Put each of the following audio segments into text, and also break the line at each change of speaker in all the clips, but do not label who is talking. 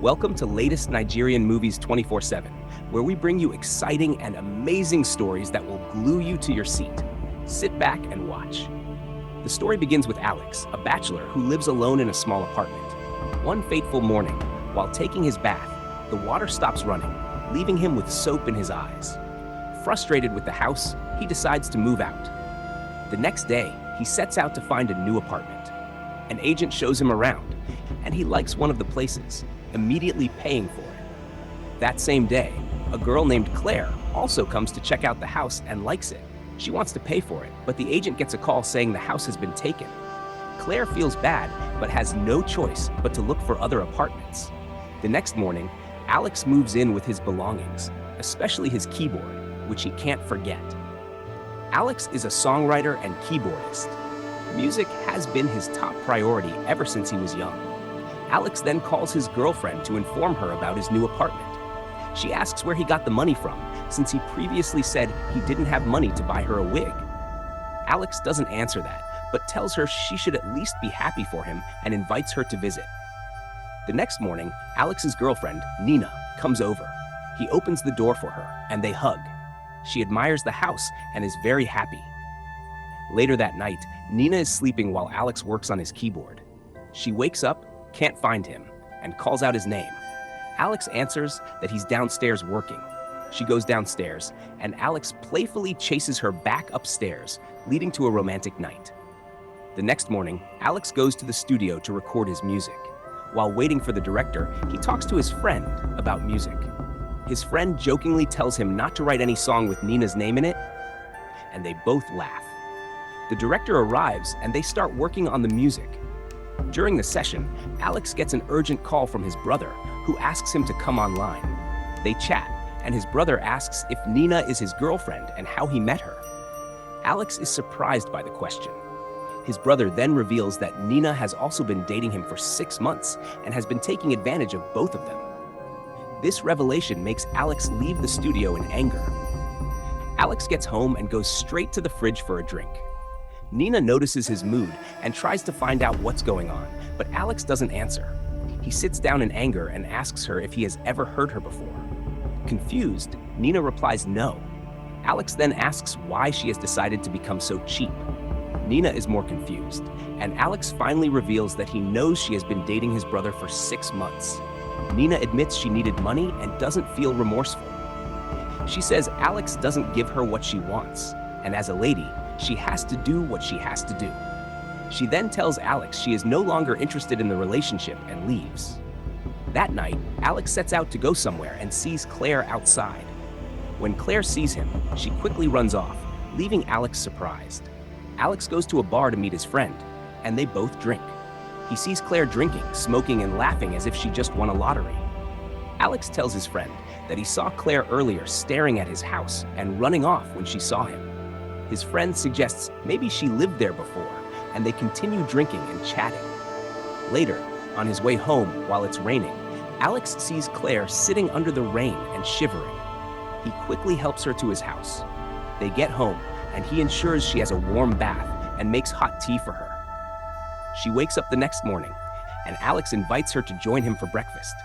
Welcome to latest Nigerian movies 24/7, where we bring you exciting and amazing stories that will glue you to your seat. Sit back and watch. The story begins with Alex, a bachelor who lives alone in a small apartment. One fateful morning, while taking his bath, the water stops running, leaving him with soap in his eyes. Frustrated with the house, he decides to move out. The next day, he sets out to find a new apartment. An agent shows him around, and he likes one of the places, immediately paying for it. That same day, a girl named Claire also comes to check out the house and likes it. She wants to pay for it, but the agent gets a call saying the house has been taken. Claire feels bad, but has no choice but to look for other apartments. The next morning, Alex moves in with his belongings, especially his keyboard, which he can't forget. Alex is a songwriter and keyboardist. Music has been his top priority ever since he was young. Alex then calls his girlfriend to inform her about his new apartment. She asks where he got the money from, since he previously said he didn't have money to buy her a wig. Alex doesn't answer that, but tells her she should at least be happy for him and invites her to visit. The next morning, Alex's girlfriend, Nina, comes over. He opens the door for her, and they hug. She admires the house and is very happy. Later that night, Nina is sleeping while Alex works on his keyboard. She wakes up, can't find him, and calls out his name. Alex answers that he's downstairs working. She goes downstairs, and Alex playfully chases her back upstairs, leading to a romantic night. The next morning, Alex goes to the studio to record his music. While waiting for the director, he talks to his friend about music. His friend jokingly tells him not to write any song with Nina's name in it, and they both laugh. The director arrives, and they start working on the music. During the session, Alex gets an urgent call from his brother, who asks him to come online. They chat, and his brother asks if Nina is his girlfriend and how he met her. Alex is surprised by the question. His brother then reveals that Nina has also been dating him for 6 months and has been taking advantage of both of them. This revelation makes Alex leave the studio in anger. Alex gets home and goes straight to the fridge for a drink. Nina notices his mood and tries to find out what's going on, but Alex doesn't answer. He sits down in anger and asks her if he has ever heard her before. Confused, Nina replies no. Alex then asks why she has decided to become so cheap. Nina is more confused, and Alex finally reveals that he knows she has been dating his brother for 6 months. Nina admits she needed money and doesn't feel remorseful. She says Alex doesn't give her what she wants, and as a lady, she has to do what she has to do. She then tells Alex she is no longer interested in the relationship and leaves. That night, Alex sets out to go somewhere and sees Claire outside. When Claire sees him, she quickly runs off, leaving Alex surprised. Alex goes to a bar to meet his friend, and they both drink. He sees Claire drinking, smoking, and laughing as if she just won a lottery. Alex tells his friend that he saw Claire earlier staring at his house and running off when she saw him. His friend suggests maybe she lived there before, and they continue drinking and chatting. Later, on his way home while it's raining, Alex sees Claire sitting under the rain and shivering. He quickly helps her to his house. They get home, and he ensures she has a warm bath and makes hot tea for her. She wakes up the next morning, and Alex invites her to join him for breakfast.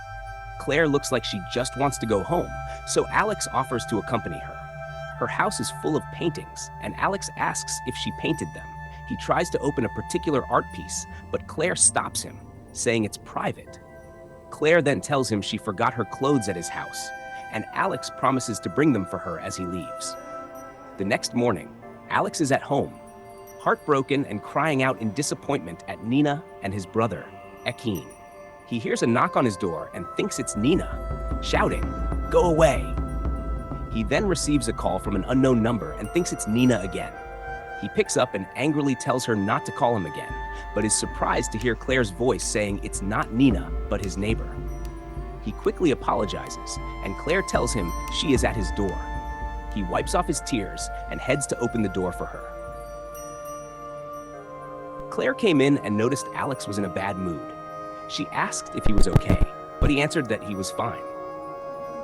Claire looks like she just wants to go home, so Alex offers to accompany her. Her house is full of paintings, and Alex asks if she painted them. He tries to open a particular art piece, but Claire stops him, saying it's private. Claire then tells him she forgot her clothes at his house, and Alex promises to bring them for her as he leaves. The next morning, Alex is at home, heartbroken and crying out in disappointment at Nina and his brother, Akin. He hears a knock on his door and thinks it's Nina, shouting, "Go away!" He then receives a call from an unknown number and thinks it's Nina again. He picks up and angrily tells her not to call him again, but is surprised to hear Claire's voice saying it's not Nina, but his neighbor. He quickly apologizes, and Claire tells him she is at his door. He wipes off his tears and heads to open the door for her. Claire came in and noticed Alex was in a bad mood. She asked if he was okay, but he answered that he was fine.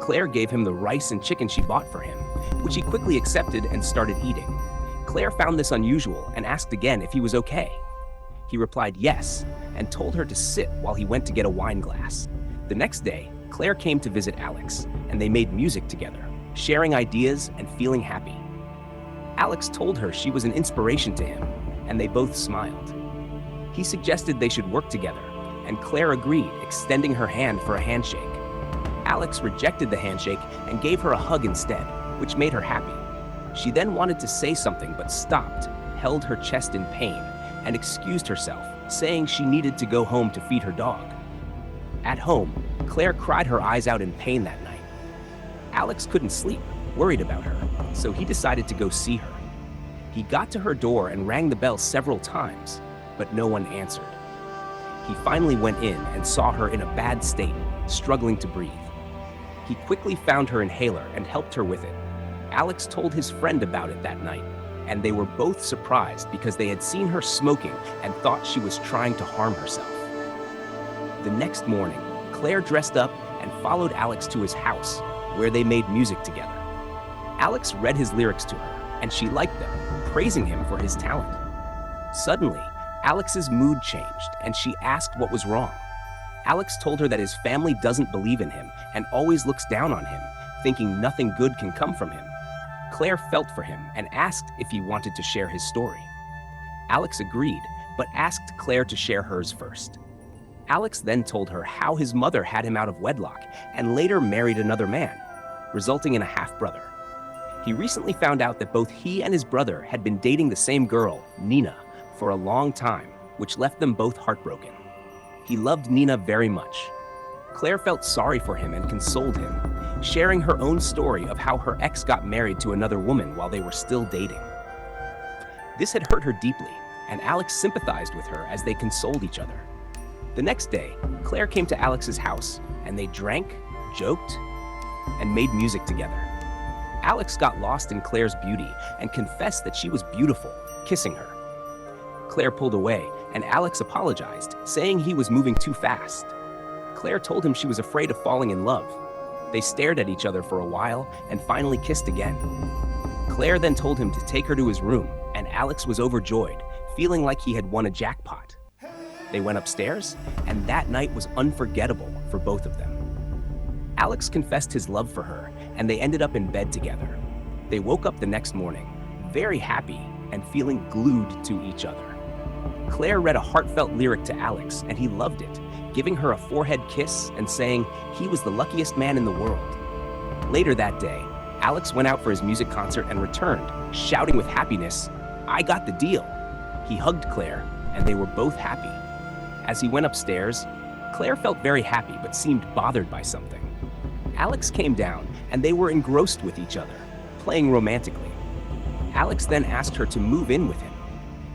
Claire gave him the rice and chicken she bought for him, which he quickly accepted and started eating. Claire found this unusual and asked again if he was okay. He replied yes, and told her to sit while he went to get a wine glass. The next day, Claire came to visit Alex, and they made music together, sharing ideas and feeling happy. Alex told her she was an inspiration to him, and they both smiled. He suggested they should work together, and Claire agreed, extending her hand for a handshake. Alex rejected the handshake and gave her a hug instead, which made her happy. She then wanted to say something but stopped, held her chest in pain, and excused herself, saying she needed to go home to feed her dog. At home, Claire cried her eyes out in pain that night. Alex couldn't sleep, worried about her, so he decided to go see her. He got to her door and rang the bell several times, but no one answered. He finally went in and saw her in a bad state, struggling to breathe. He quickly found her inhaler and helped her with it. Alex told his friend about it that night, and they were both surprised because they had seen her smoking and thought she was trying to harm herself. The next morning, Claire dressed up and followed Alex to his house, where they made music together. Alex read his lyrics to her, and she liked them, praising him for his talent. Suddenly, Alex's mood changed, and she asked what was wrong. Alex told her that his family doesn't believe in him and always looks down on him, thinking nothing good can come from him. Claire felt for him and asked if he wanted to share his story. Alex agreed, but asked Claire to share hers first. Alex then told her how his mother had him out of wedlock and later married another man, resulting in a half-brother. He recently found out that both he and his brother had been dating the same girl, Nina, for a long time, which left them both heartbroken. He loved Nina very much. Claire felt sorry for him and consoled him, sharing her own story of how her ex got married to another woman while they were still dating. This had hurt her deeply, and Alex sympathized with her as they consoled each other. The next day, Claire came to Alex's house, and they drank, joked, and made music together. Alex got lost in Claire's beauty and confessed that she was beautiful, kissing her. Claire pulled away, and Alex apologized, saying he was moving too fast. Claire told him she was afraid of falling in love. They stared at each other for a while and finally kissed again. Claire then told him to take her to his room, and Alex was overjoyed, feeling like he had won a jackpot. They went upstairs, and that night was unforgettable for both of them. Alex confessed his love for her, and they ended up in bed together. They woke up the next morning, very happy and feeling glued to each other. Claire read a heartfelt lyric to Alex, and he loved it, giving her a forehead kiss and saying he was the luckiest man in the world. Later that day, Alex went out for his music concert and returned, shouting with happiness, "I got the deal." He hugged Claire, and they were both happy. As he went upstairs, Claire felt very happy but seemed bothered by something. Alex came down, and they were engrossed with each other, playing romantically. Alex then asked her to move in with him.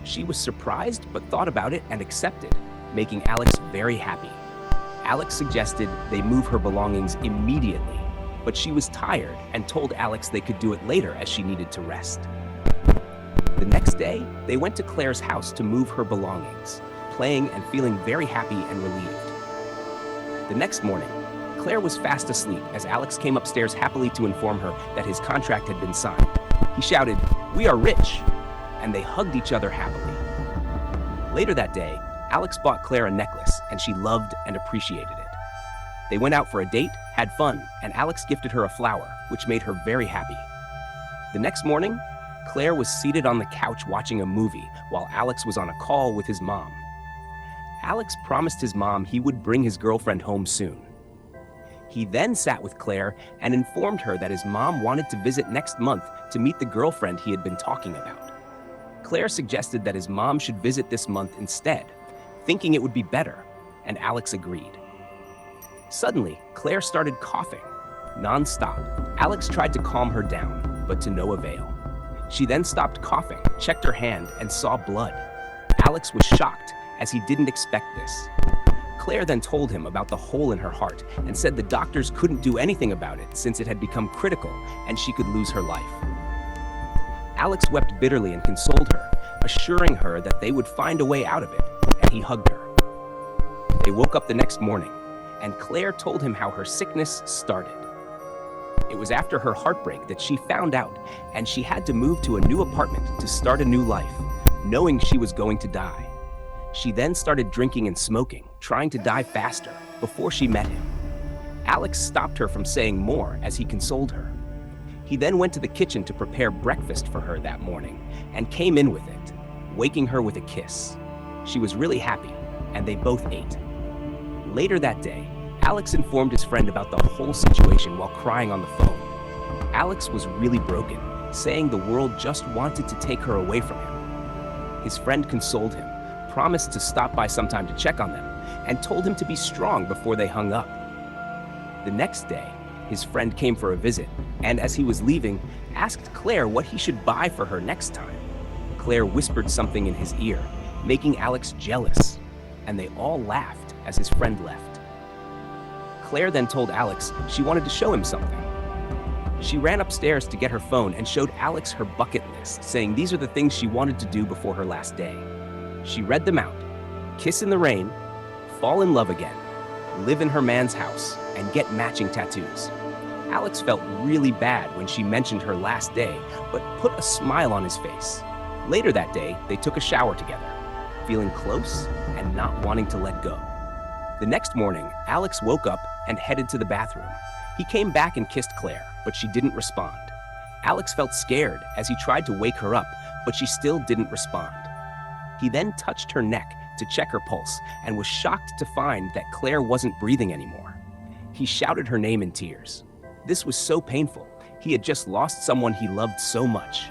She was surprised but thought about it and accepted, making Alex very happy. Alex suggested they move her belongings immediately, but she was tired and told Alex they could do it later as she needed to rest. The next day, they went to Claire's house to move her belongings, playing and feeling very happy and relieved. The next morning, Claire was fast asleep as Alex came upstairs happily to inform her that his contract had been signed. He shouted, "We are rich!" and they hugged each other happily. Later that day, Alex bought Claire a necklace, and she loved and appreciated it. They went out for a date, had fun, and Alex gifted her a flower, which made her very happy. The next morning, Claire was seated on the couch watching a movie while Alex was on a call with his mom. Alex promised his mom he would bring his girlfriend home soon. He then sat with Claire and informed her that his mom wanted to visit next month to meet the girlfriend he had been talking about. Claire suggested that his mom should visit this month instead, thinking it would be better, and Alex agreed. Suddenly, Claire started coughing, non-stop. Alex tried to calm her down, but to no avail. She then stopped coughing, checked her hand, and saw blood. Alex was shocked, as he didn't expect this. Claire then told him about the hole in her heart and said the doctors couldn't do anything about it since it had become critical and she could lose her life. Alex wept bitterly and consoled her, assuring her that they would find a way out of it, and he hugged her. They woke up the next morning, and Claire told him how her sickness started. It was after her heartbreak that she found out, and she had to move to a new apartment to start a new life, knowing she was going to die. She then started drinking and smoking, trying to die faster, before she met him. Alex stopped her from saying more as he consoled her. He then went to the kitchen to prepare breakfast for her that morning and came in with it, waking her with a kiss. She was really happy, and they both ate. Later that day, Alex informed his friend about the whole situation while crying on the phone. Alex was really broken, saying the world just wanted to take her away from him. His friend consoled him, promised to stop by sometime to check on them, and told him to be strong before they hung up. The next day, his friend came for a visit, and as he was leaving, asked Claire what he should buy for her next time. Claire whispered something in his ear, making Alex jealous, and they all laughed as his friend left. Claire then told Alex she wanted to show him something. She ran upstairs to get her phone and showed Alex her bucket list, saying these are the things she wanted to do before her last day. She read them out: kiss in the rain, fall in love again, live in her man's house, and get matching tattoos. Alex felt really bad when she mentioned her last day, but put a smile on his face. Later that day, they took a shower together, feeling close and not wanting to let go. The next morning, Alex woke up and headed to the bathroom. He came back and kissed Claire, but she didn't respond. Alex felt scared as he tried to wake her up, but she still didn't respond. He then touched her neck to check her pulse and was shocked to find that Claire wasn't breathing anymore. He shouted her name in tears. This was so painful. He had just lost someone he loved so much.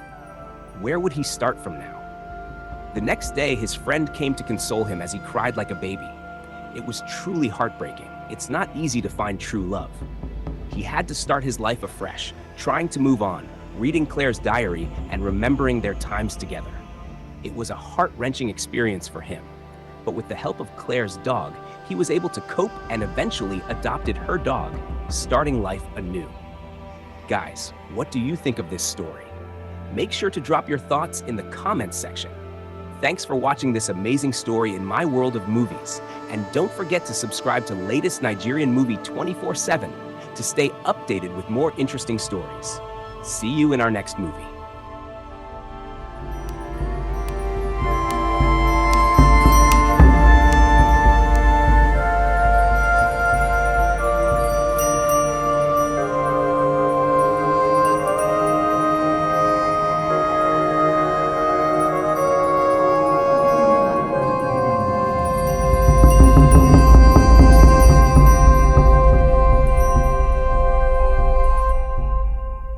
Where would he start from now? The next day, his friend came to console him as he cried like a baby. It was truly heartbreaking. It's not easy to find true love. He had to start his life afresh, trying to move on, reading Claire's diary, and remembering their times together. It was a heart-wrenching experience for him. But with the help of Claire's dog, he was able to cope and eventually adopted her dog, starting life anew. Guys, what do you think of this story? Make sure to drop your thoughts in the comments section. Thanks for watching this amazing story in my world of movies, and don't forget to subscribe to latest Nigerian movie 24/7 to stay updated with more interesting stories. See you in our next movie.